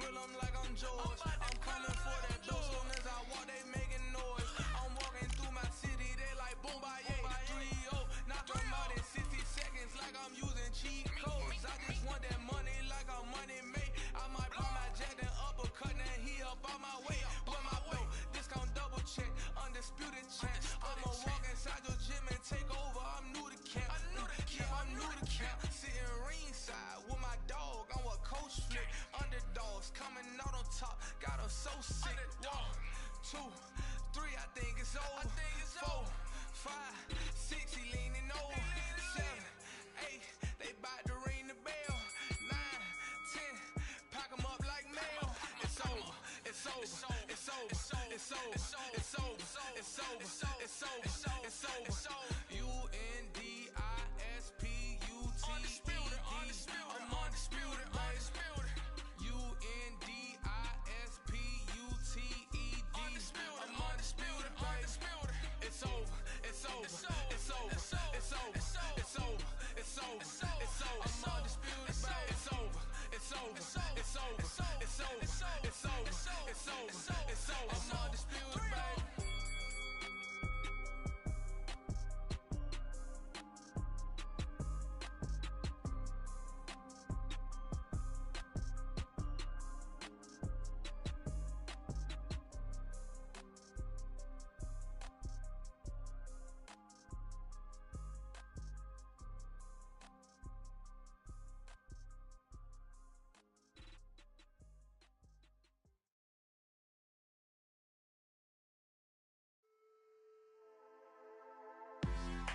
grill them like I'm George. I'm coming for that dough, soon as I walk, they making noise. I'm walking through my city, they like boom, by 3-0. Knock them out in 60 seconds like I'm using cheat codes. I just want that money like I'm money made. I might buy my jet and uppercut, and he up on my way. With my way, discount double check, undisputed champ. I'ma walk inside your gym and take over. I'm new to camp. Yeah, I'm new to camp. Sitting ringside with my dog on what coach flick. Underdogs coming out on top, got them so sick. 1, 2, 3, I think it's over. 4, 5, 6, he leaning over. 7, 8, they bout to ring the bell. 9, 10, pack them up like mail. It's over, it's over, it's over, it's over, it's over, it's over, it's over, it's over. Undisputed, I'm undisputed, undisputed. I'm undisputed, undisputed. It's over, it's over, it's over, it's over, it's over, it's over, it's over. I'm undisputed, it's over, it's over, it's over, it's over, it's over, it's over, it's over. I'm undisputed, baby.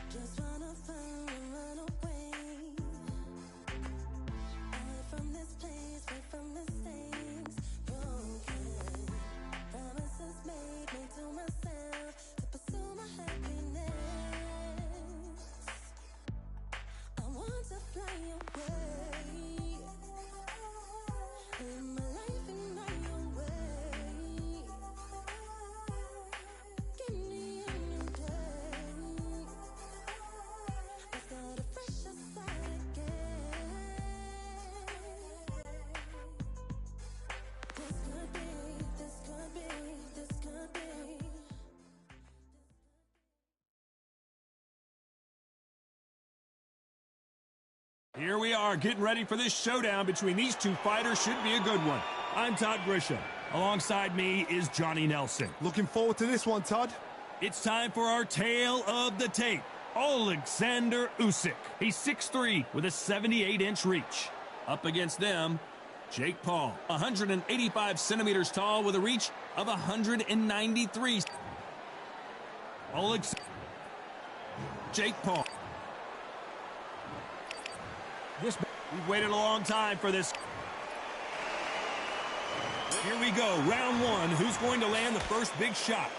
Just wanna find and run away, away from this place, away from mistakes broken, promises made to myself to pursue my happiness. I want to fly away, live my life in my own way. Give me a new day. I start a fresh start again. This could be, this could be, this could be. Here we are, getting ready for this showdown between these two fighters. Should be a good one. I'm Todd Grisham. Alongside me is Johnny Nelson. Looking forward to this one, Todd. It's time for our tale of the tape. Alexander Usyk. He's 6'3" with a 78-inch reach. Up against them, Jake Paul, 185 centimeters tall with a reach of 193. Jake Paul. We've waited a long time for this. Here we go, round one. Who's going to land the first big shot?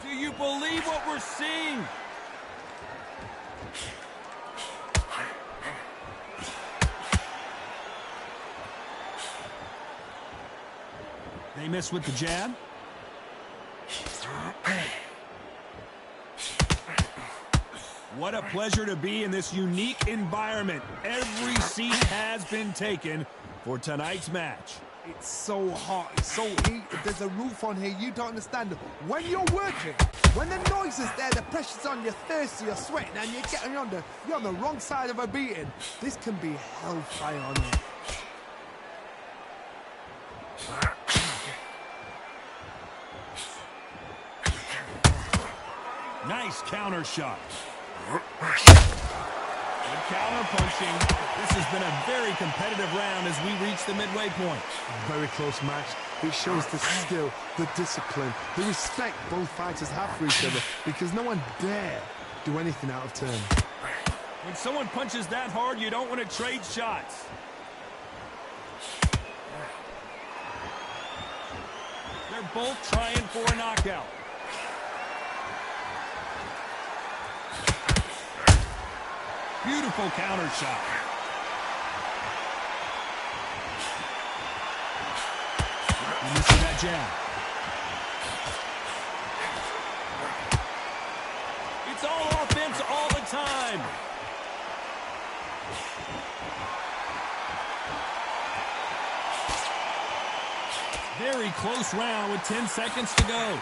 Do you believe what we're seeing? They miss with the jab. What a pleasure to be in this unique environment. Every seat has been taken for tonight's match. It's so hot, it's so heat. There's a roof on here you don't understand. When you're working, when the noise is there, the pressure's on, you're thirsty, you're sweating, and you're on the wrong side of a beating. This can be hellfire on it. Nice counter shot. Good counter punching. This has been a very competitive round as we reach the midway point. Very close match. It shows the skill, the discipline, the respect both fighters have for each other, because no one dare do anything out of turn. When someone punches that hard, you don't want to trade shots. They're both trying for a knockout. Beautiful counter shot. You see that jab. It's all offense all the time. Very close round with 10 seconds to go.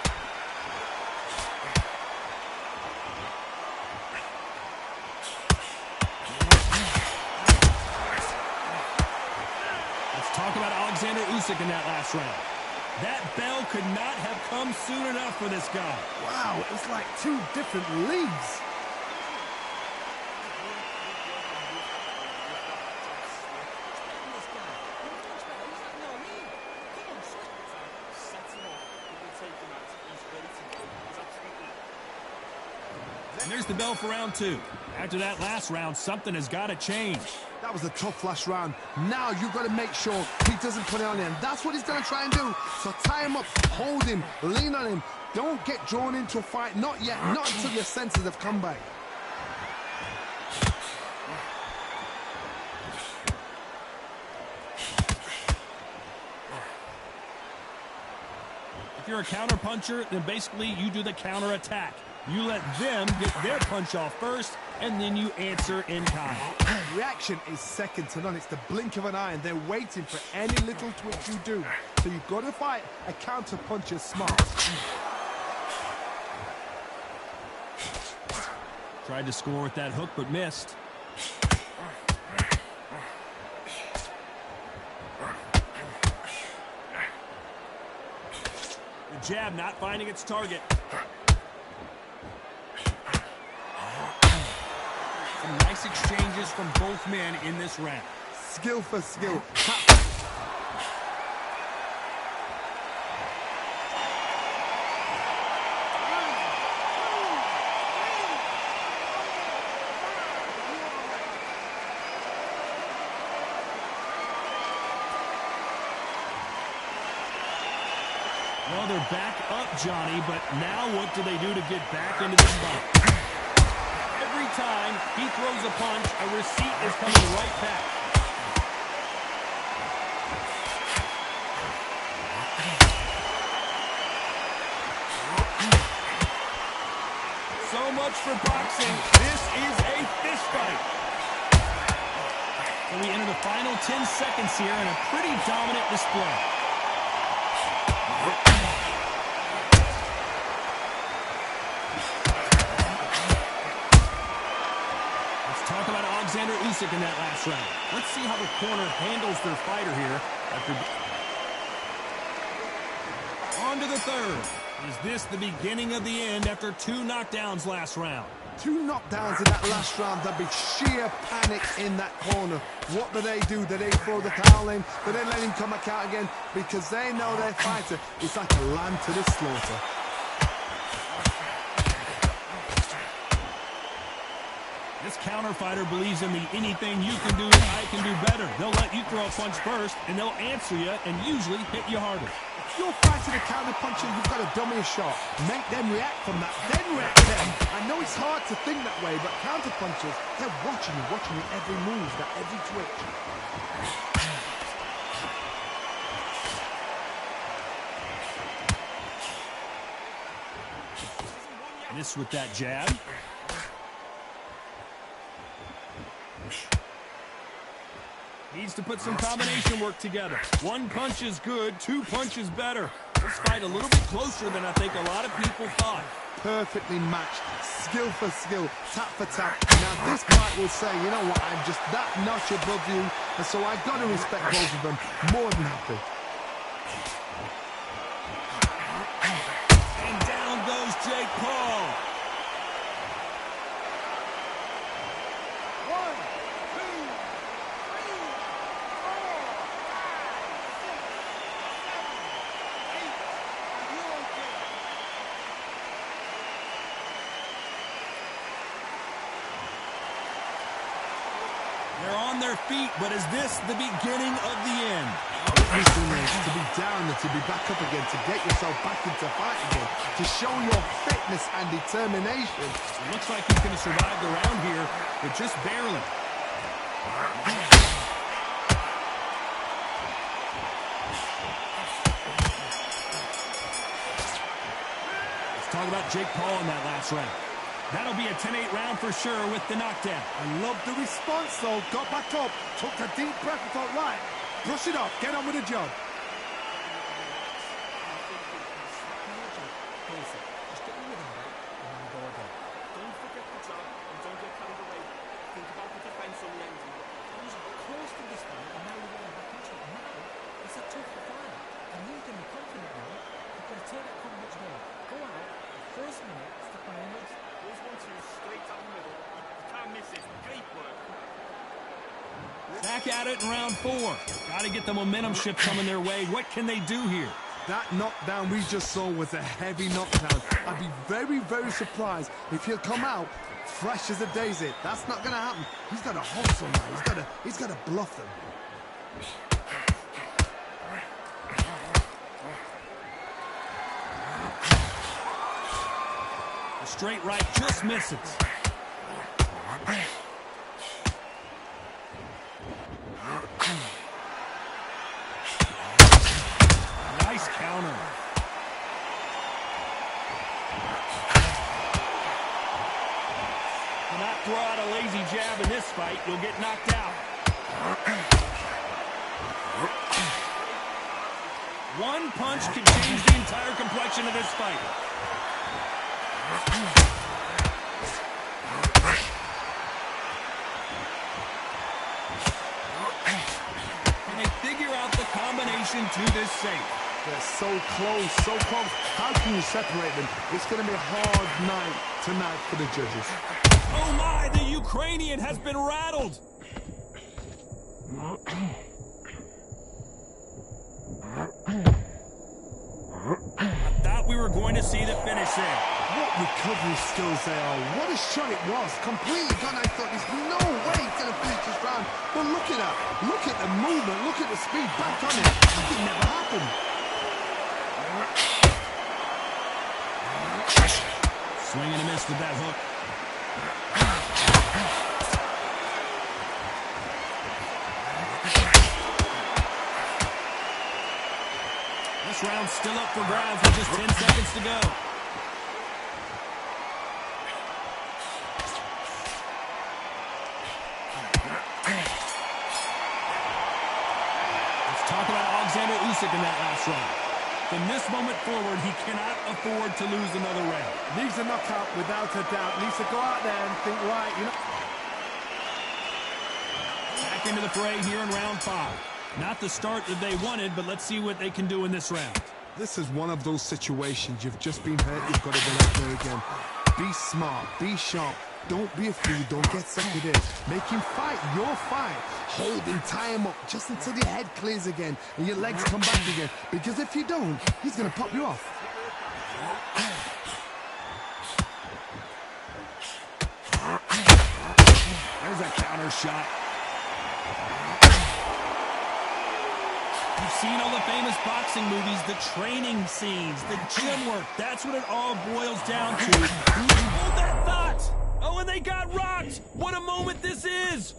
Let's talk about Alexander Usyk in that last round. That bell could not have come soon enough for this guy. Wow, it's like two different leagues. And there's the bell for round 2. After that last round, something has got to change. That was a tough last round. Now you've got to make sure he doesn't put it on him. That's what he's going to try and do. So tie him up, hold him, lean on him. Don't get drawn into a fight. Not yet. Not until your senses have come back. If you're a counter puncher, then basically you do the counter attack. You let them get their punch off first, and then you answer in kind. Reaction is second to none. It's the blink of an eye, and they're waiting for any little twitch you do. So you've got to fight a counter puncher smart. Tried to score with that hook, but missed. The jab not finding its target. Some nice exchanges from both men in this round. Skill for skill. Well, they're back up, Johnny, but now what do they do to get back into this fight? Every time he throws a punch, a receipt is coming right back. So much for boxing. This is a fist fight. So we enter the final 10 seconds here in a pretty dominant display. Talk about Alexander Usyk in that last round. Let's see how the corner handles their fighter here. On to the third. Is this the beginning of the end after 2 knockdowns last round? 2 knockdowns in that last round. There'd be sheer panic in that corner. What do? Do they throw the towel in? Do they let him come back out again? Because they know their fighter is like a lamb to the slaughter. This counter fighter believes in the anything you can do, I can do better. They'll let you throw a punch first, and they'll answer you and usually hit you harder. If you're fighting a counter puncher, you've got to dummy a shot. Make them react from that, then react to them. I know it's hard to think that way, but counter punchers, they're watching you every move, that every twitch. Miss with that jab. Needs to put some combination work together. 1 punch is good, 2 punches better. This fight a little bit closer than I think a lot of people thought. Perfectly matched, skill for skill, tap for tap. Now this fight will say, you know what, I'm just that notch above you, and so I've got to respect both of them. More than happy. And down goes Jake Paul. 1, They're on their feet, but is this the beginning of the end? To be down and to be back up again, to get yourself back into fight again, to show your fitness and determination. It looks like he's going to survive the round here, but just barely. Let's talk about Jake Paul in that last round. That'll be a 10-8 round for sure with the knockdown. I love the response though. Got back up, took a deep breath and thought, right, brush it off, get on with the job. back at it in round 4. Got to get the momentum shift coming their way. What can they do here? That knockdown we just saw was a heavy knockdown. I'd be very, very surprised if he'll come out fresh as a daisy. That's not going to happen. He's got to hustle now. He's got to bluff them. The straight right just misses. Nice counter. Cannot throw out a lazy jab in this fight. You'll get knocked out. One punch could change the entire complexion of this fight. And they figure out the combination to this safe. They're so close, so close. How can you separate them? It's going to be a hard night tonight for the judges. Oh my, the Ukrainian has been rattled. I thought we were going to see the finish there. What recovery skills they are. What a shot it was. Completely gone. I thought there's no way he's going to finish this round. But look at that. Look at the movement. Look at the speed. Back on it. That could never happen. Swing and a miss with that hook. This round's still up for grabs with just 10 seconds to go. Let's talk about Alexander Usyk in that last round. From this moment forward, he cannot afford to lose another round. Needs a knockout without a doubt. Needs to go out there and think, right, you know. Back into the fray here in round 5. Not the start that they wanted, but let's see what they can do in this round. This is one of those situations. You've just been hurt. You've got to go out there again. Be smart. Be sharp. Don't be a fool. Don't get suckered in. Make him fight your fight. Hold him, tie him up just until your head clears again and your legs come back again. Because if you don't, he's going to pop you off. There's a counter shot. You've seen all the famous boxing movies, the training scenes, the gym work. That's what it all boils down to. Hold that thought. Oh, and they got rocked. What a moment this is.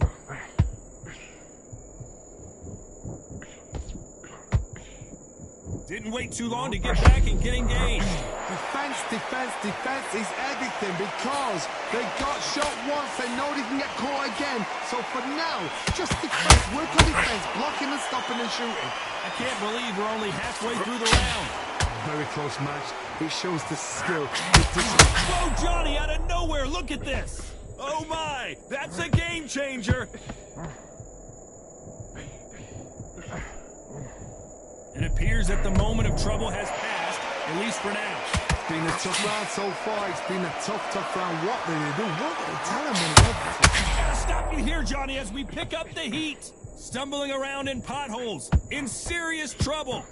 Didn't wait too long to get back and get engaged. Defense, defense, defense is everything because they got shot once. They know they can get caught again. So for now, just defense, work on defense, blocking and stopping and shooting. I can't believe we're only halfway through the round. Very close match. It shows the skill. Whoa, Johnny, out of nowhere, look at this. Oh my, that's a game changer. It appears that the moment of trouble has passed, at least for now. It's been a tough round so far. It's been a tough round. What do they do? What do they tell him? Gotta stop you here, Johnny, as we pick up the heat. Stumbling around in potholes, in serious trouble.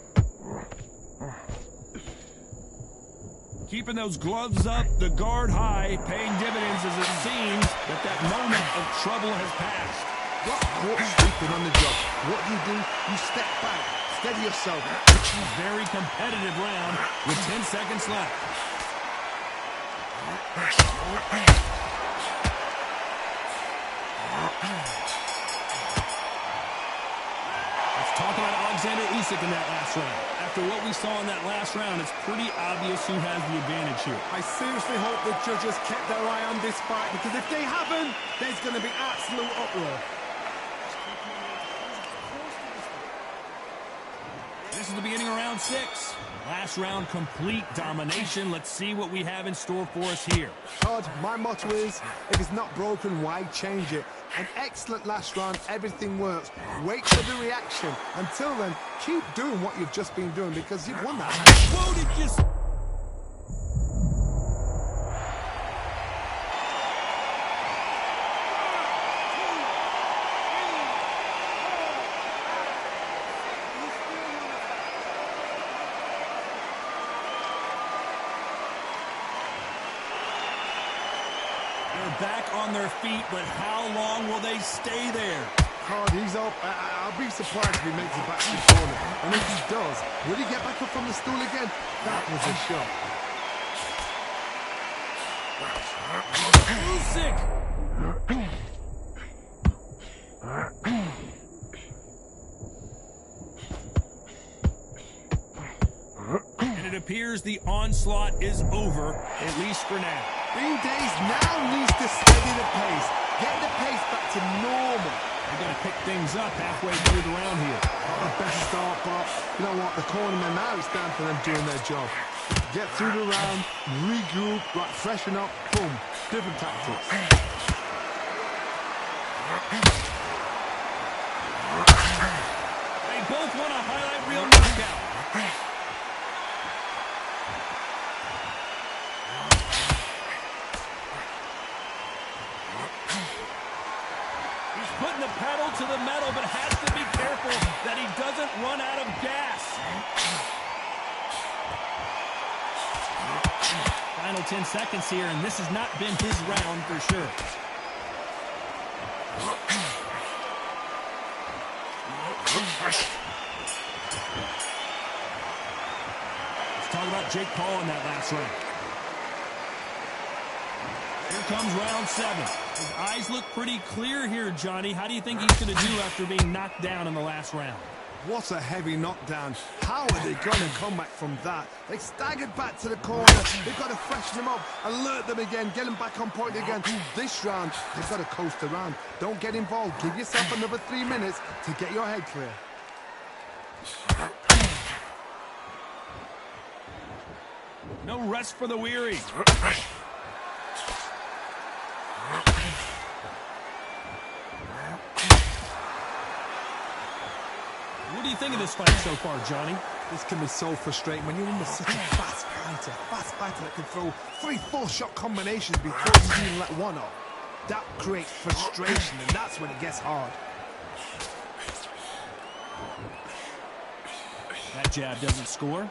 Keeping those gloves up, the guard high, paying dividends as it seems that moment of trouble has passed. Got caught sleeping on the job. What do? You step back. Steady yourself. A very competitive round with 10 seconds left. Let's talk about Alexander Usyk in that last round. After what we saw in that last round, it's pretty obvious who has the advantage here. I seriously hope the judges kept their eye on this fight because if they haven't, there's going to be absolute uproar. This is the beginning of round 6. Last round, complete domination. Let's see what we have in store for us here. Todd, my motto is, if it's not broken, why change it? An excellent last round, everything works. Wait for the reaction. Until then, keep doing what you've just been doing because you've won that. Whoa, did you... back on their feet, but how long will they stay there? God, he's up. I'll be surprised if he makes it back to the corner. And if he does, will he get back up from the stool again? That was a shot. Usyk! And it appears the onslaught is over, at least for now. Bean Days now needs to steady the pace. Get the pace back to normal. They're going to pick things up halfway through the round here. The best start, but you know what? The cornerman now is down for them doing their job. Get through the round, regroup, right, freshen up, boom. Different tactics. They both want a highlight reel knockout. He's putting the pedal to the metal, but has to be careful that he doesn't run out of gas. Final 10 seconds here, and this has not been his round for sure. Let's talk about Jake Paul in that last round. Here comes round 7. His eyes look pretty clear here, Johnny. How do you think he's going to do after being knocked down in the last round? What a heavy knockdown. How are they going to come back from that? They staggered back to the corner. They've got to freshen them up, alert them again, get them back on point again. This round, they've got to coast around. Don't get involved. Give yourself another 3 minutes to get your head clear. No rest for the weary. What do you think of this fight so far, Johnny? This can be so frustrating when you're under such a fast fighter that can throw 3-4 shot combinations before you even let one off. That creates frustration, and that's when it gets hard. That jab doesn't score.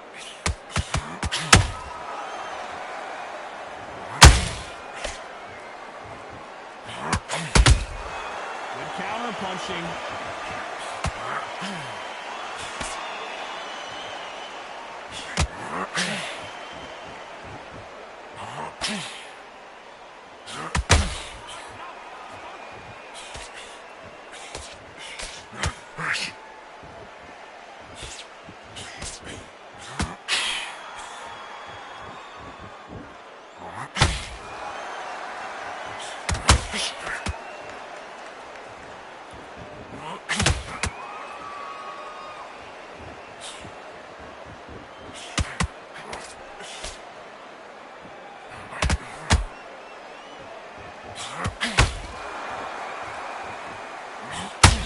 Good counter punching.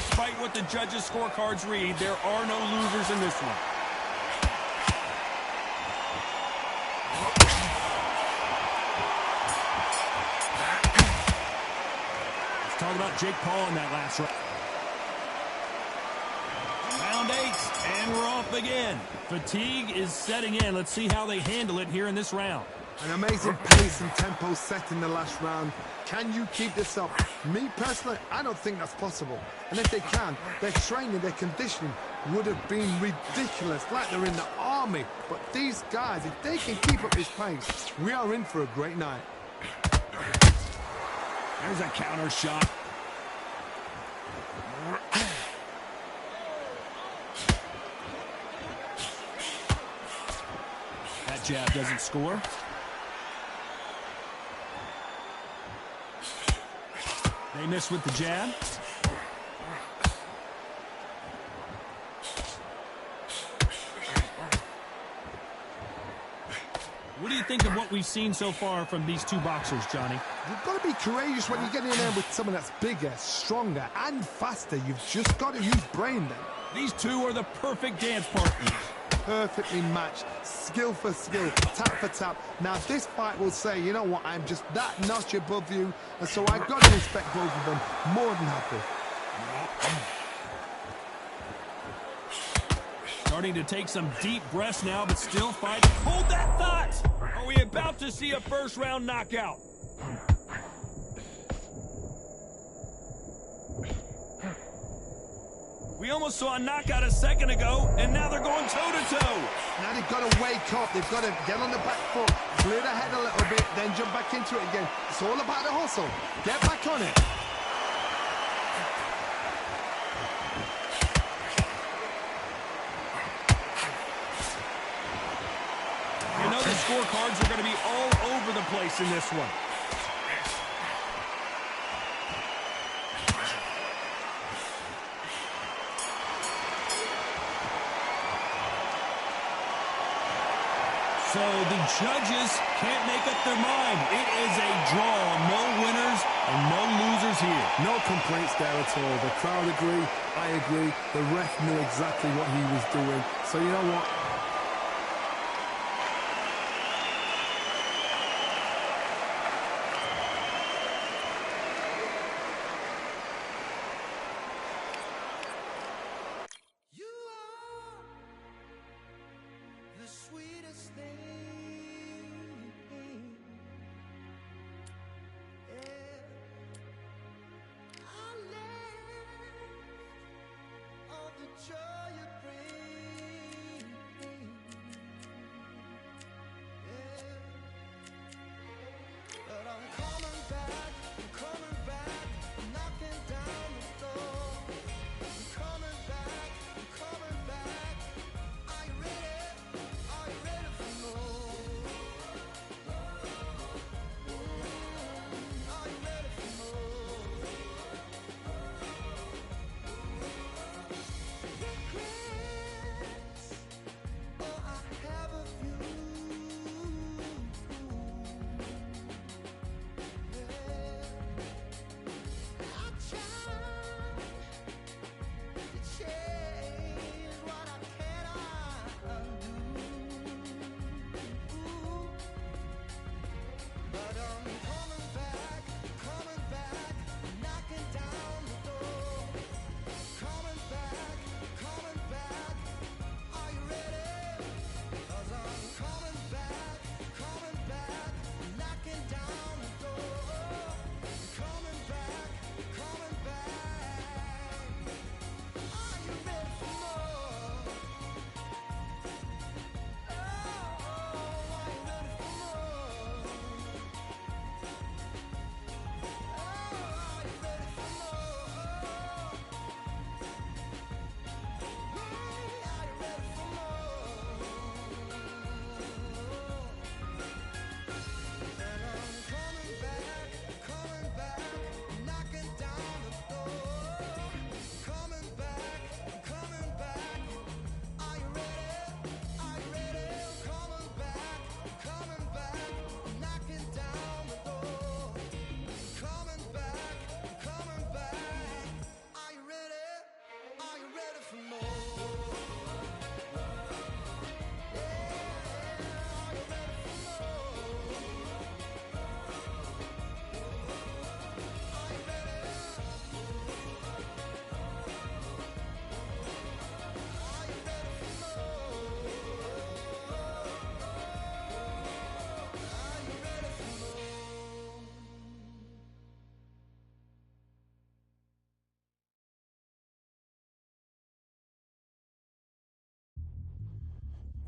Despite what the judges' scorecards read, there are no losers in this one. Let's talk about Jake Paul in that last round. Round 8, and we're off again. Fatigue is setting in. Let's see how they handle it here in this round. An amazing pace and tempo set in the last round. Can you keep this up? Me personally, I don't think that's possible. And if they can, their training, their conditioning would have been ridiculous, like they're in the army. But these guys, if they can keep up this pace, we are in for a great night. There's a counter shot. That jab doesn't score. They miss with the jab. What do you think of what we've seen so far from these two boxers, Johnny? You've got to be courageous when you get in there with someone that's bigger, stronger, and faster. You've just got to use brain then. These two are the perfect dance partners. Perfectly matched, skill for skill, tap for tap. Now this fight will say, you know what, I'm just that notch above you, and so I've got to respect both of them more than happy. Starting to take some deep breaths now, but still fighting. Hold that thought! Are we about to see a first-round knockout? We almost saw a knockout a second ago, and now they're going toe-to-toe. Now they've got to wake up. They've got to get on the back foot, clear the head a little bit, then jump back into it again. It's all about the hustle. Get back on it. You know the scorecards are going to be all over the place in this one. So the judges can't make up their mind. It is a draw. No winners and no losers here. No complaints there at all. The crowd agree. I agree. The ref knew exactly what he was doing. So you know what?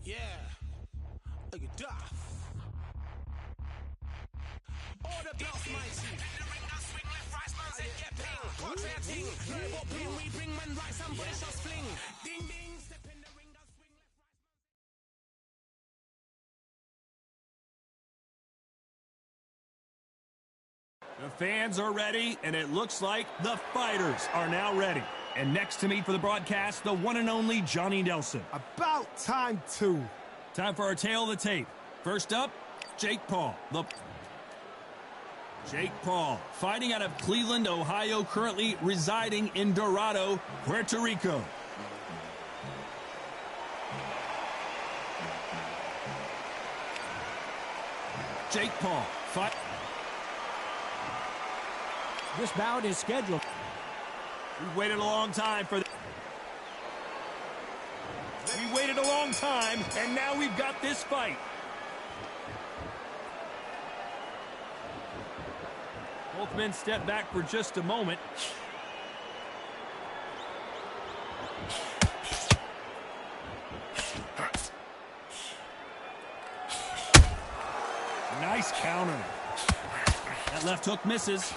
Yeah, look at Duff. Order belts, mighty. Swing left, right, man, said get ping. Watch that thing. What ping we bring, man, right, somebody shot fling. Ding, ding, step in the ring, swing left, right, The fans are ready, and it looks like the fighters are now ready. And next to me for the broadcast, the one and only Johnny Nelson. About time, too. Time for our tail of the tape. First up, Jake Paul. Jake Paul, fighting out of Cleveland, Ohio, currently residing in Dorado, Puerto Rico. Jake Paul, fight. This bout is scheduled. We've waited a long time for this. We waited a long time, and now we've got this fight. Both men step back for just a moment. Nice counter. That left hook misses.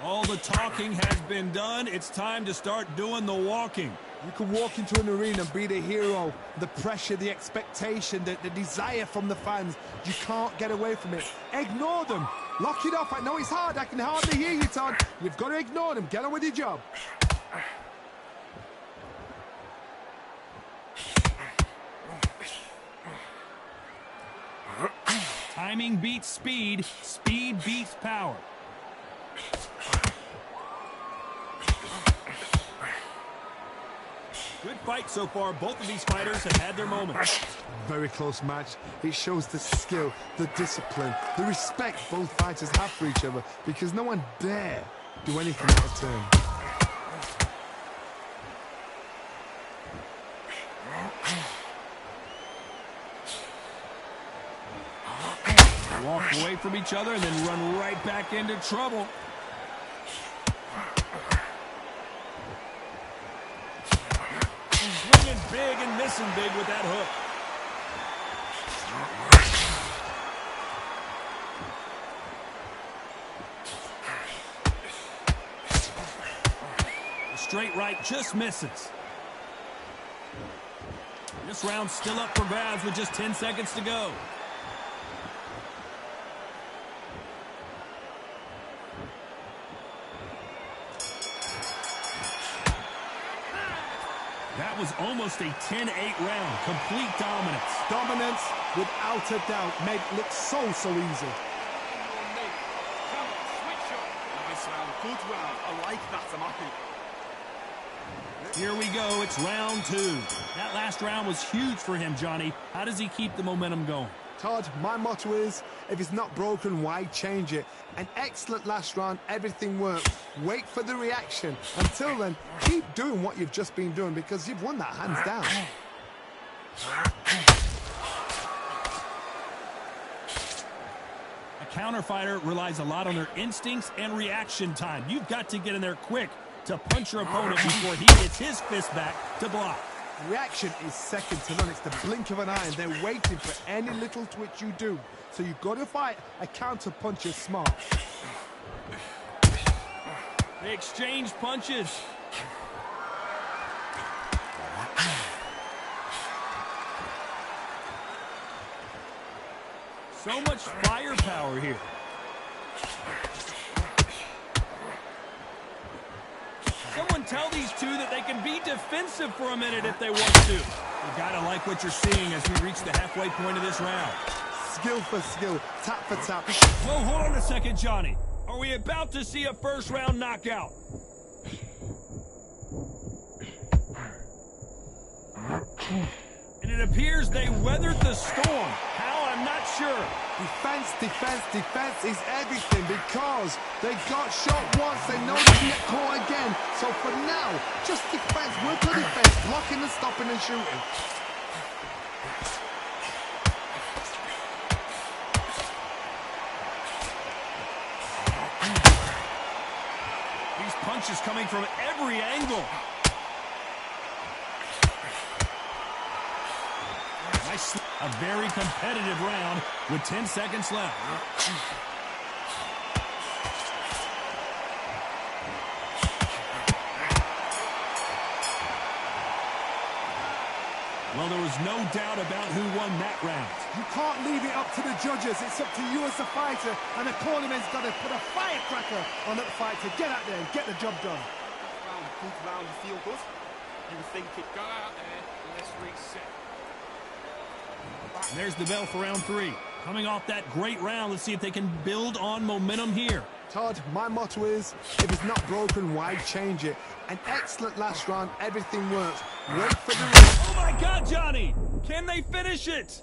All the talking has been done. It's time to start doing the walking. You can walk into an arena and be the hero. The pressure, the expectation, the desire from the fans. You can't get away from it. Ignore them. Lock it off. I know it's hard. I can hardly hear you, Todd. You've got to ignore them. Get on with your job. Timing beats speed. Speed beats power. Good fight so far. Both of these fighters have had their moments. Very close match. It shows the skill, the discipline, the respect both fighters have for each other, because no one dare do anything out of turn. Walk away from each other and then run right back into trouble. Swinging big and missing big with that hook. The straight right just misses. This round's still up for grabs with just 10 seconds to go. That was almost a 10-8 round. Complete dominance. Dominance, without a doubt, made it look so easy. Nice round, good round. I like that, Amaki. Here we go. It's round 2. That last round was huge for him, Johnny. How does he keep the momentum going? Todd, my motto is, if it's not broken, why change it? An excellent last round, everything worked. Wait for the reaction. Until then, keep doing what you've just been doing, because you've won that hands down. A counter fighter relies a lot on their instincts and reaction time. You've got to get in there quick to punch your opponent before he gets his fist back to block. Reaction is second to none. It's the blink of an eye, and they're waiting for any little twitch you do. So you've got to fight a counter puncher smart. They exchange punches. So much firepower here. Someone tell these two that they can be defensive for a minute if they want to. You gotta like what you're seeing as we reach the halfway point of this round. Skill for skill, tap for tap. Whoa, hold on a second, Johnny. Are we about to see a first round knockout? And it appears they weathered the storm. How? I'm not sure. Defense, defense, defense is everything, because they got shot once, they know they can get caught again. So for now, just defense, work on defense, blocking and stopping and shooting. These punches coming from every angle. Nice. A very competitive round with 10 seconds left. Well, there was no doubt about who won that round. You can't leave it up to the judges. It's up to you as a fighter, and the cornerman's got to put a firecracker on that fight to get out there and get the job done. Good round, you feel good? You would think it. Go out there and let's reset. And there's the bell for round 3. Coming off that great round, let's see if they can build on momentum here. Todd, my motto is, if it's not broken, why change it? An excellent last round, everything works. Wait for the... Oh my God, Johnny! Can they finish it?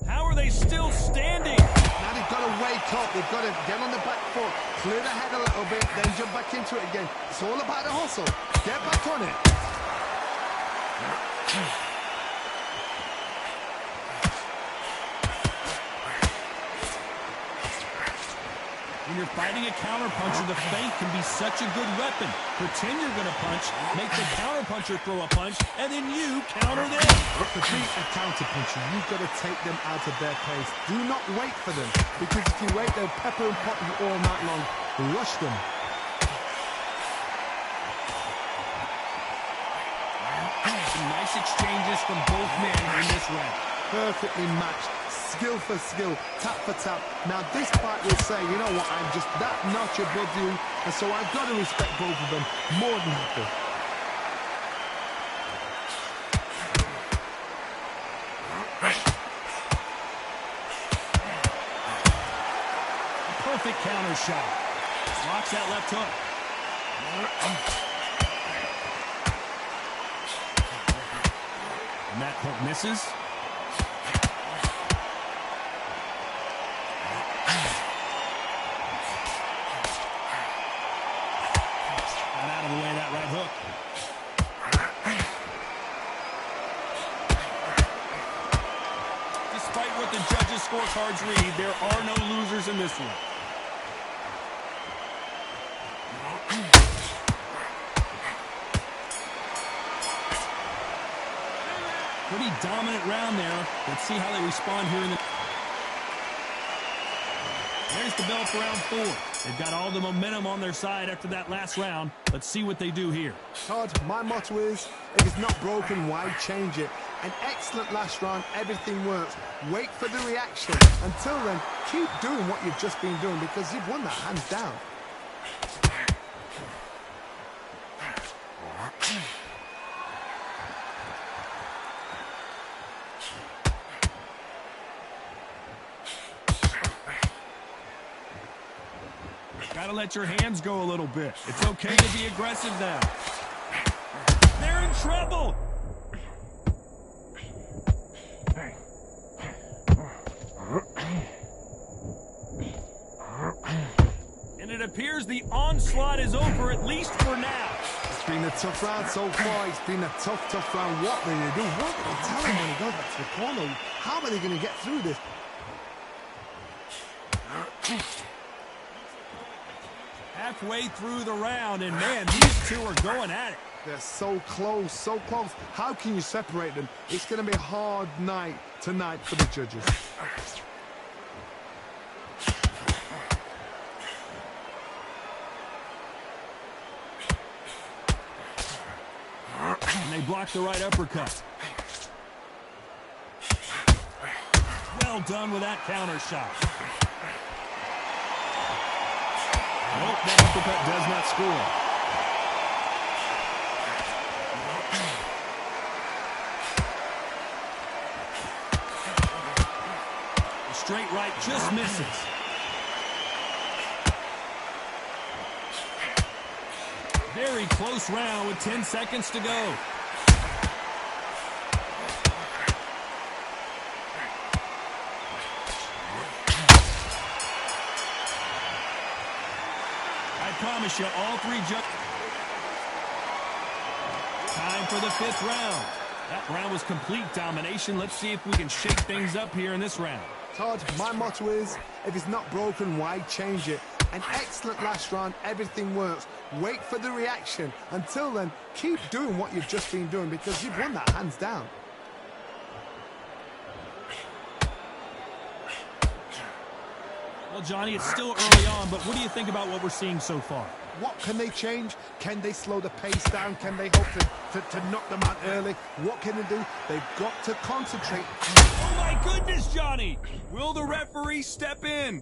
How are they still standing? Now they've got to wake up. They've got to get on the back foot, clear the head a little bit, then jump back into it again. It's all about the hustle. Get back on it. When you're fighting a counterpuncher, the feint can be such a good weapon. Pretend you're going to punch, make the counterpuncher throw a punch, and then you counter them. To beat a counterpuncher, you've got to take them out of their pace. Do not wait for them, because if you wait, they'll pepper and pot you all night long. Rush them. Some nice exchanges from both men in this round. Perfectly matched. Skill for skill, tap for tap. Now this fight will say, you know what, I'm just that notch above you, and so I've got to respect both of them more than happy. Perfect counter shot. Blocks that left hook. And that hook misses. Despite what the judges' scorecards read, there are no losers in this one. Pretty dominant round there. Let's see how they respond here in the... There's the bell for round 4. They've got all the momentum on their side after that last round. Let's see what they do here. Todd, my motto is, if it's not broken, why change it? An excellent last round, everything works. Wait for the reaction. Until then, keep doing what you've just been doing, because you've won that hands down. Gotta let your hands go a little bit. It's okay to be aggressive now. They're in trouble! And it appears the onslaught is over, at least for now. It's been a tough round so far. It's been a tough round. What will they do? What will they tell him when he goes back to the corner? How are they going to get through this? Halfway through the round, and man, these two are going at it. They're so close, so close. How can you separate them? It's going to be a hard night tonight for the judges. And they block the right uppercut. Well done with that counter shot. Nope, that uppercut does not score. The straight right just misses. Very close round with 10 seconds to go. I promise you, all three time for the 5th round. That round was complete domination. Let's see if we can shake things up here in this round. Todd, my motto is, if it's not broken, why change it? An excellent last round, everything works. Wait for the reaction. Until then, keep doing what you've just been doing, because you've won that hands down. Well, Johnny, it's still early on, but what do you think about what we're seeing so far? What can they change? Can they slow the pace down? Can they hope to knock them out early? What can they do? They've got to concentrate. Oh, my goodness, Johnny! Will the referee step in?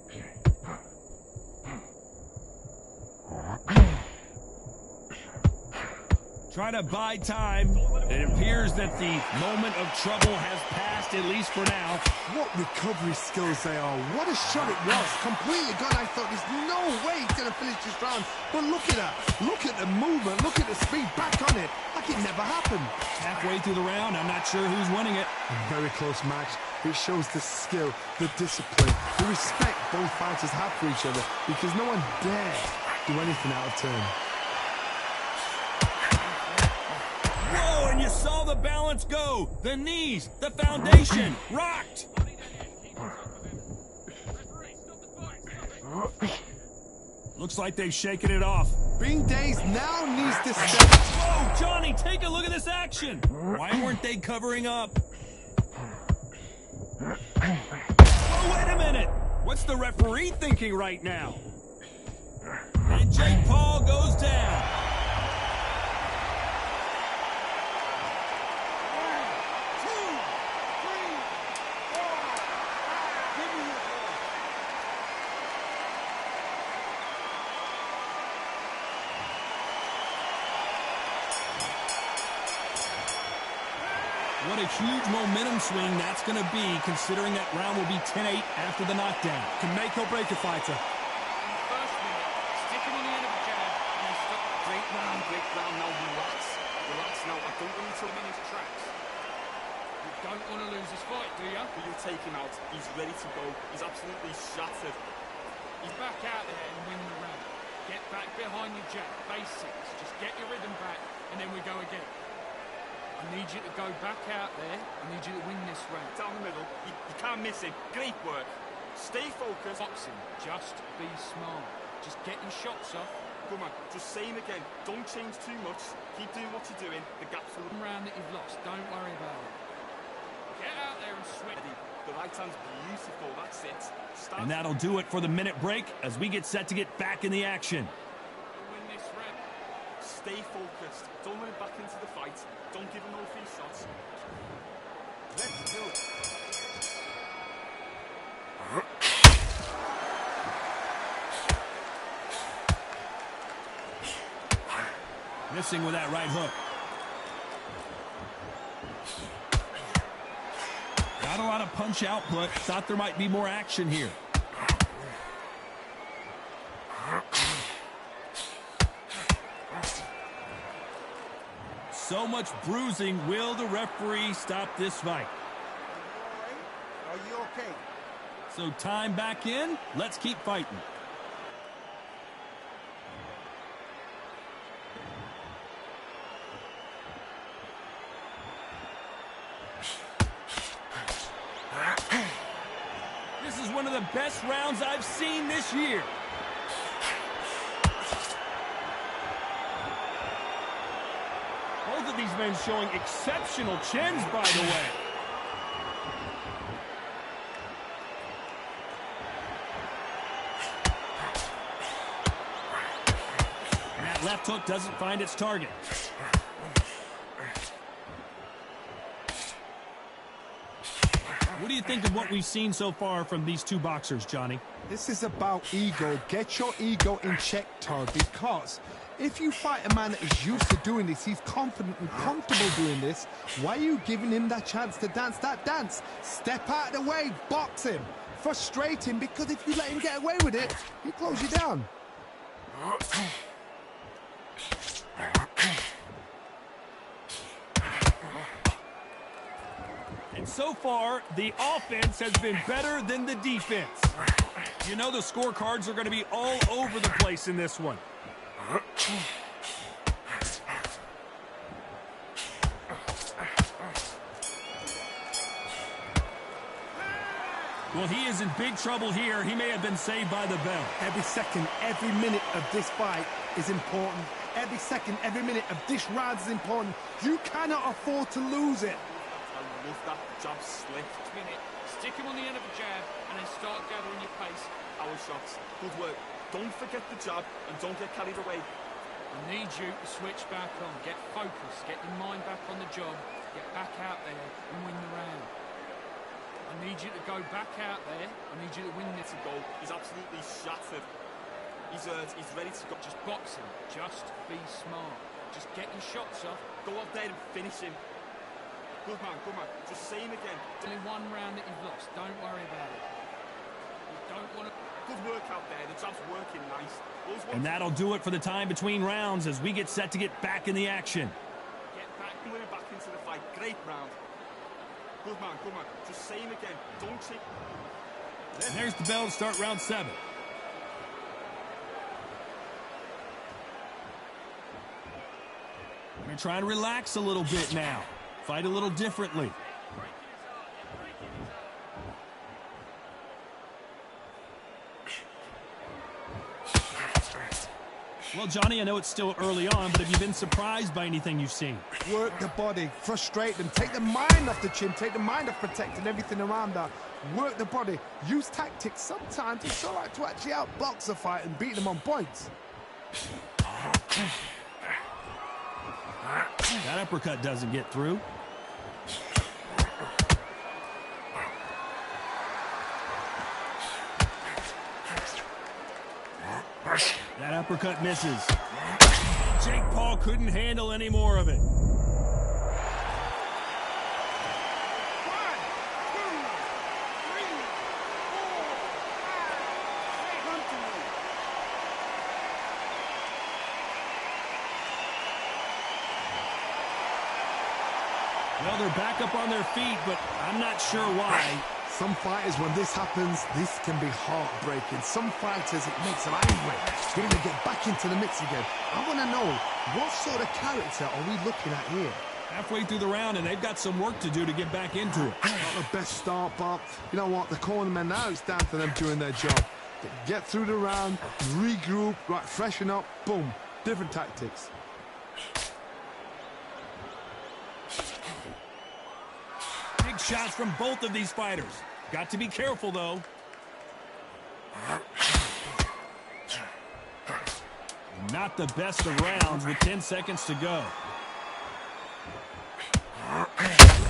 Trying to buy time. It appears that the moment of trouble has passed, at least for now. What recovery skills they are. What a shot it was. Completely gone. I thought there's no way he's going to finish this round. But look at that. Look at the movement. Look at the speed. Back on it. Like it never happened. Halfway through the round, I'm not sure who's winning it. A very close match. It shows the skill, the discipline, the respect both fighters have for each other, because no one dares do anything out of turn. Whoa, and you saw the balance go. The knees, the foundation, rocked. Looks like they've shaken it off. Being dazed now needs to step. Whoa, Johnny, take a look at this action. Why weren't they covering up? Oh, wait a minute. What's the referee thinking right now? And Jake Paul goes down. What a huge momentum swing that's going to be, considering that round will be 10-8 after the knockdown. Can make or break a fighter. First minute, stick him on the end of a jab, and then stop. Great round, now relax. Relax now, I don't want you to win his tracks. You don't want to lose this fight, do you? But you'll take him out, he's ready to go, he's absolutely shattered. He's back out there and win the round. Get back behind your jab, basics. Just get your rhythm back, and then we go again. I need you to go back out there. I need you to win this round. Down the middle, you can't miss it. Great work. Stay focused. Boxing, just be smart. Just get your shots off. Come on, just same again. Don't change too much. Keep doing what you're doing. The gaps will... One round that you've lost, don't worry about it. Get out there and sweat. The right hand's beautiful, that's it. And that'll do it for the minute break as we get set to get back in the action. Win this round. Stay focused. Don't let him back into the fight. Don't give him no free shots. Let's do it. Missing with that right hook. Not a lot of punch output. Thought there might be more action here. So much bruising. Will the referee stop this fight? Are you okay? So time back in. Let's keep fighting. This is one of the best rounds I've seen this year. Both of these men showing exceptional chins, by the way. And that left hook doesn't find its target. What do you think of what we've seen so far from these two boxers, Johnny? This is about ego. Get your ego in check, Todd, because if you fight a man that is used to doing this, he's confident and comfortable doing this, why are you giving him that chance to dance that dance? Step out of the way, box him, frustrate him, because if you let him get away with it, he'll close you down. And so far, the offense has been better than the defense. You know the scorecards are going to be all over the place in this one. Well, he is in big trouble here. He may have been saved by the bell. Every second, every minute of this fight is important. Every second, every minute of this round is important. You cannot afford to lose it. I love that jab slick. Minute, stick him on the end of a jab, and then start gathering your pace. Our shots. Good work. Don't forget the jab, and don't get carried away. I need you to switch back on. Get focused. Get your mind back on the job. Get back out there and win the round. I need you to go back out there. I need you to win this Goal. He's absolutely shattered. He's ready to go. Just box him. Just be smart. Just get your shots off. Go out there and finish him. Good man, good man. Just say him again. Only one round that you've lost. Don't worry about it. You don't want to... Good work out there. The jab's working nice. And that'll do it for the time between rounds as we get set to get back in the action. Get back and win back into the fight. Great round. Good man, good man. Just say him again. Don't take... And there's the bell to start round 7. We're going to try and relax a little bit now. Fight a little differently. Well, Johnny, I know it's still early on, but have you been surprised by anything you've seen? Work the body, frustrate them, take the mind off the chin, take the mind off protecting everything around that. Work the body, use tactics. Sometimes it's all right to actually outbox a fight and beat them on points. That uppercut doesn't get through. That uppercut misses. Jake Paul couldn't handle any more of it. Well, they're back up on their feet, but I'm not sure why. Some fighters, when this happens, this can be heartbreaking. Some fighters, it makes them angry. They want to get back into the mix again. I want to know, what sort of character are we looking at here? Halfway through the round, and they've got some work to do to get back into it. Not the best start, but you know what? The cornermen, now it's down to them doing their job. Get through the round, regroup, right, freshen up, boom. Different tactics. Big shots from both of these fighters. Got to be careful, though. Not the best of rounds with 10 seconds to go.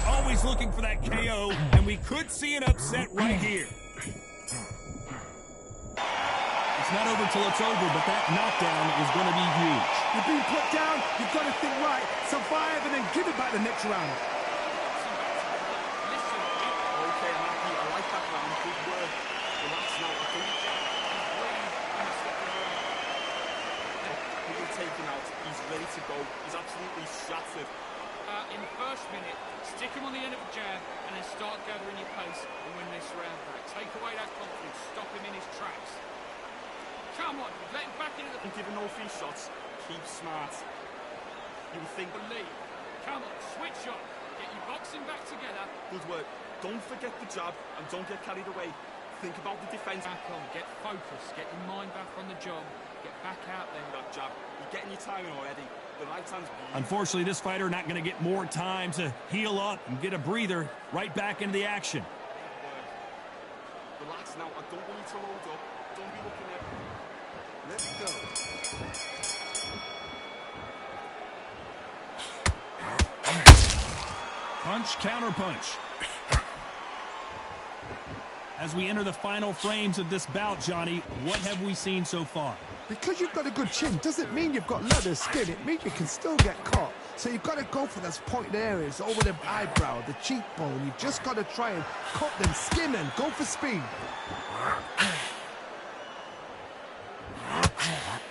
Always looking for that KO, and we could see an upset right here. It's not over till it's over, but that knockdown is going to be huge. You're being put down, you've got to think right, survive, and then give it back the next round. Taken out, he's ready to go, he's absolutely shattered. In the first minute, stick him on the end of a jab and then start gathering your pace and win this round back. Take away that confidence, stop him in his tracks. Come on, let him back into the... And giving no free shots, keep smart. You would think... Believe. Come on, switch on. Get your boxing back together. Good work. Don't forget the jab and don't get carried away. Think about the defense. Back on, get focused, get your mind back on the job, get back out there. That jab, you're getting your timing already. The right hand's... Unfortunately, this fighter not going to get more time to heal up and get a breather. Right back into the action. Relax now, I don't want you to load up. Don't be looking at... Let's go. Punch, counter punch. As we enter the final frames of this bout, Johnny, what have we seen so far? Because you've got a good chin doesn't mean you've got leather skin. It means you can still get caught. So you've got to go for those pointed areas over the eyebrow, the cheekbone. You've just got to try and cut them, skim them, go for speed.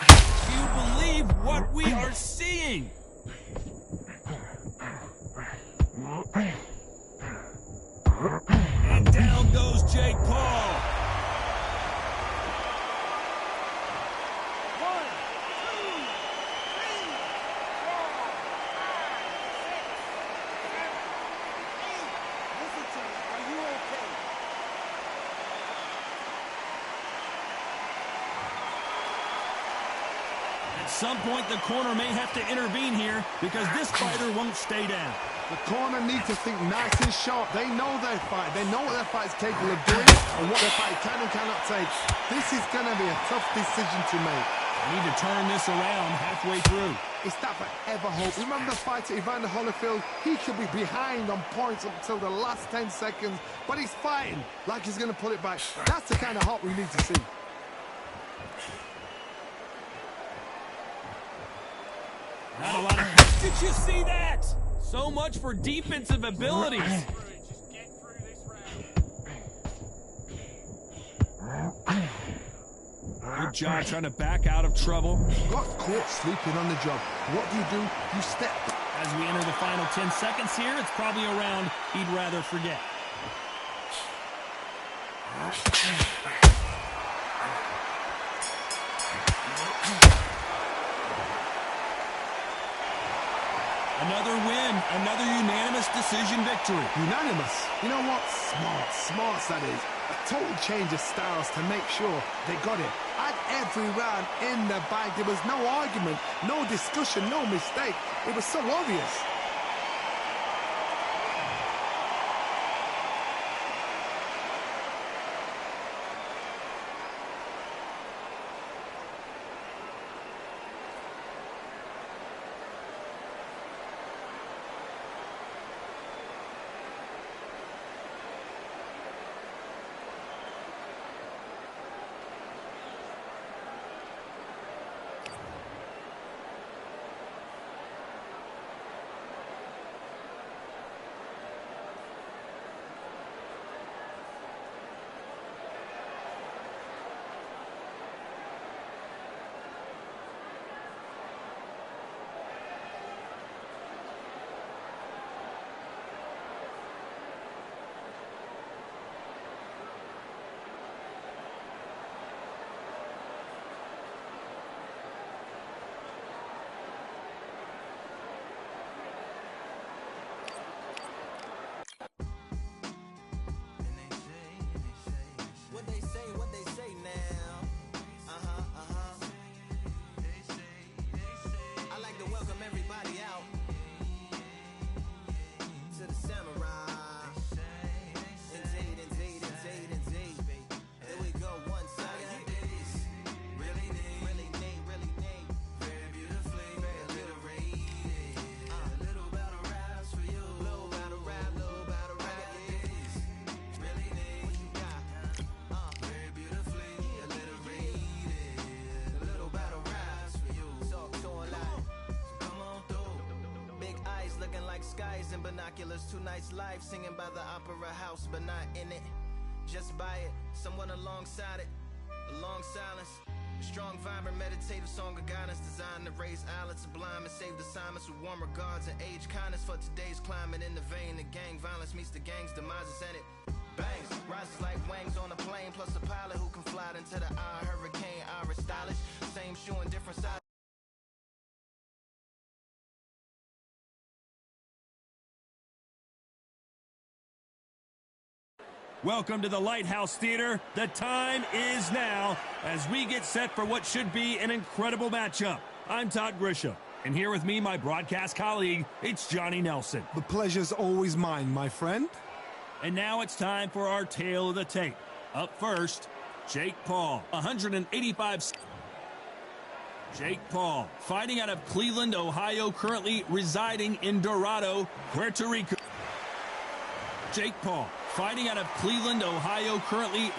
Do you believe what we are seeing? And down goes Jake Paul. 1, 2, 3, 4, 5, 6, 7, 8. Listen to me. Are you okay? At some point, the corner may have to intervene here because this fighter won't stay down. The corner needs to think nice and sharp. They know their fight. They know what their fight is capable of doing and what their fight can and cannot take. This is going to be a tough decision to make. They need to turn this around halfway through. It's that forever hope. Remember the fighter Evander Holyfield? He could be behind on points up until the last 10 seconds, but he's fighting like he's going to pull it back. That's the kind of hope we need to see. Not a lot of... Did you see that? So much for defensive abilities. Just get through this round. Good job trying to back out of trouble. Got caught sleeping on the job. What do? You step. As we enter the final 10 seconds here, it's probably a round he'd rather forget. Another win, another unanimous decision victory. Unanimous. You know what? Smart that is. A total change of styles to make sure they got it. Add every round in the bag. There was no argument, no discussion, no mistake. It was so obvious. What they say now. I like to welcome everybody out to the samurai. Indeed. Here we go, one time. Really neat. Very beautifully, very alliterated. A little battle raps for you. Little battle rap. Really neat. What you got? Very beautifully alliterated. A little battle raps for you. Talk to a lot. So come on through. Big eyes looking like skies and binoculars. Two nights live singing by the opera house, but not in it. Just by it, someone alongside it. A long silence. A strong, vibrant, meditative song of guidance designed to raise eyelids sublime and save the Simons with warm regards and age kindness for today's climate. In the vein of gang violence meets the gang's demises and it bangs. Rises like wings on a plane, plus a pilot who can fly into the eye. Hurricane, Irish stylish. Same shoe in different size. Welcome to the Lighthouse Theater. The time is now as we get set for what should be an incredible matchup. I'm Todd Grisham, and here with me, my broadcast colleague, it's Johnny Nelson. The pleasure's always mine, my friend. And now it's time for our tale of the tape. Up first, Jake Paul, 185. Jake Paul, fighting out of Cleveland, Ohio, currently residing in Dorado, Puerto Rico. Jake Paul, fighting out of Cleveland, Ohio, currently.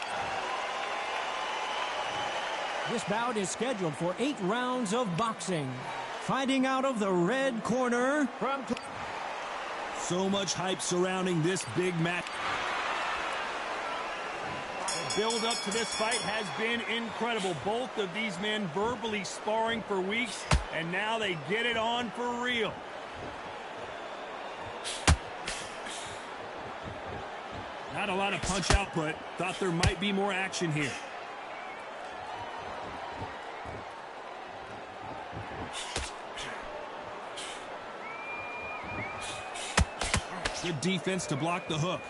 This bout is scheduled for 8 rounds of boxing. Fighting out of the red corner from... So much hype surrounding this big match. The build up to this fight has been incredible. Both of these men verbally sparring for weeks, and now they get it on for real. Not a lot of punch output. Thought there might be more action here. Good defense to block the hook.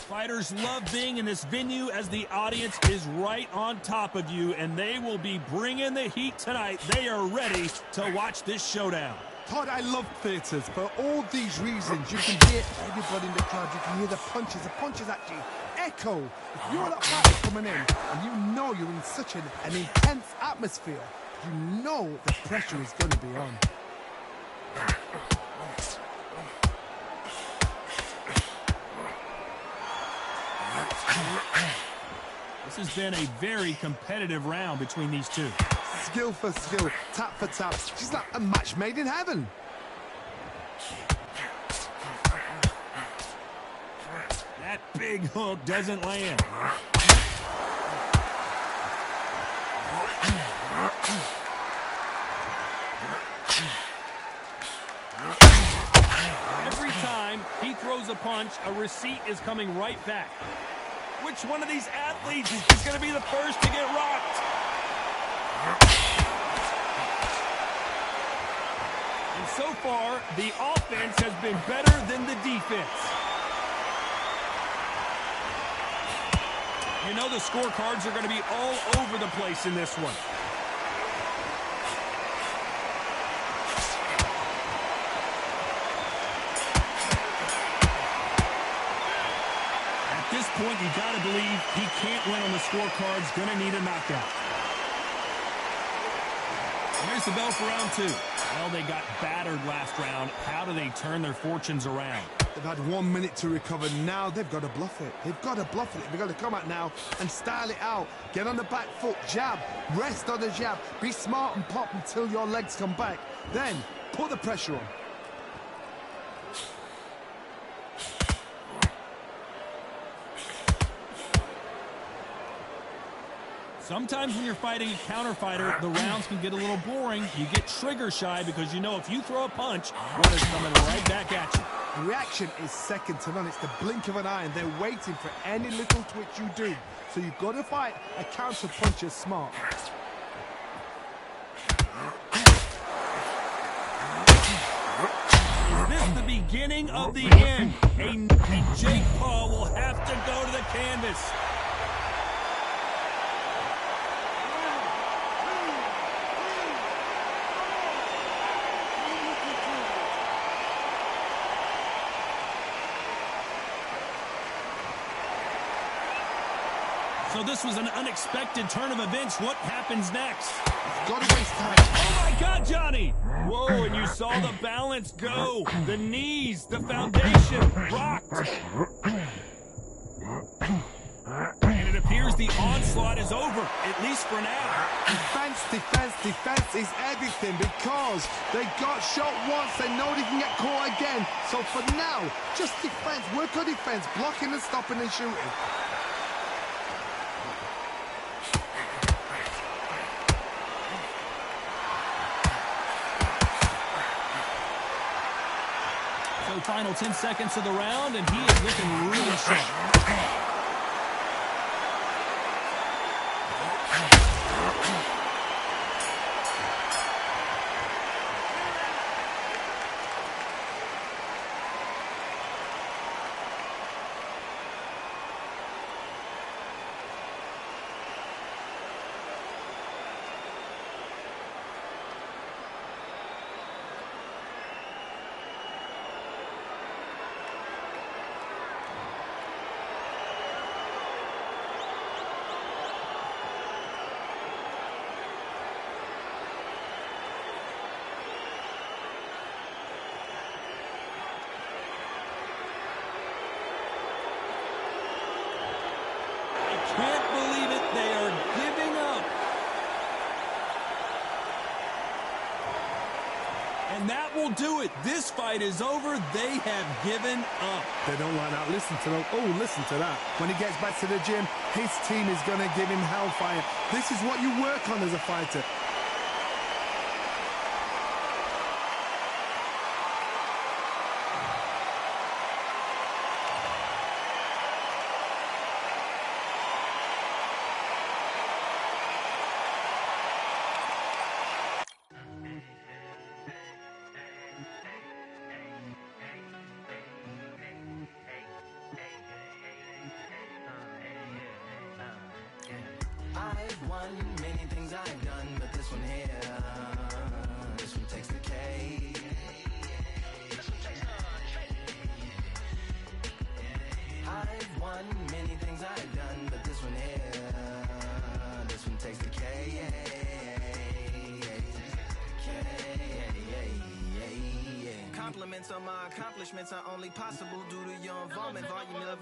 Fighters love being in this venue as the audience is right on top of you, and they will be bringing the heat tonight. They are ready to watch this showdown. Todd, I love theatres. For all these reasons, you can hear everybody in the crowd. You can hear the punches actually echo. If you're that fighter coming in and you know you're in such an intense atmosphere, you know the pressure is going to be on. This has been a very competitive round between these two. Skill for skill, tap for tap. She's like a match made in heaven. That big hook doesn't land. Every time he throws a punch, a receipt is coming right back. Which one of these athletes is going to be the first to get rocked? And so far, the offense has been better than the defense. You know the scorecards are going to be all over the place in this one. At this point, you got to believe he can't win on the scorecards. Going to need a knockout. Here's the bell for round 2. Well, they got battered last round. How do they turn their fortunes around? They've had 1 minute to recover. Now they've got to bluff it. They've got to bluff it. They've got to come out now and style it out. Get on the back foot, jab, rest on the jab. Be smart and pop until your legs come back. Then put the pressure on. Sometimes when you're fighting a counter fighter, the rounds can get a little boring. You get trigger shy because you know if you throw a punch, one is coming right back at you. Reaction is second to none. It's the blink of an eye, and they're waiting for any little twitch you do. So you've got to fight a counter puncher smart. Is this the beginning of the end? And Jake Paul will have to go to the canvas. So this was an unexpected turn of events. What happens next? Got to waste time. Oh, my God, Johnny! Whoa, and you saw the balance go. The knees, the foundation, rocked. And it appears the onslaught is over, at least for now. Defense, defense, defense is everything because they got shot once. They know they can get caught again. So for now, just defense. Work on defense. Blocking and stopping and shooting. So final 10 seconds of the round, and he is looking really sharp. Can't believe it. They are giving up. And that will do it. This fight is over. They have given up. They don't like that. Listen to them. Oh, listen to that. When he gets back to the gym, his team is going to give him hellfire. This is what you work on as a fighter. I've won many things I've done, but this one here, this one takes the cake. I've won many things I've done, but this one here, this one takes the cake. Compliments on my accomplishments are only possible due to your involvement. Volume level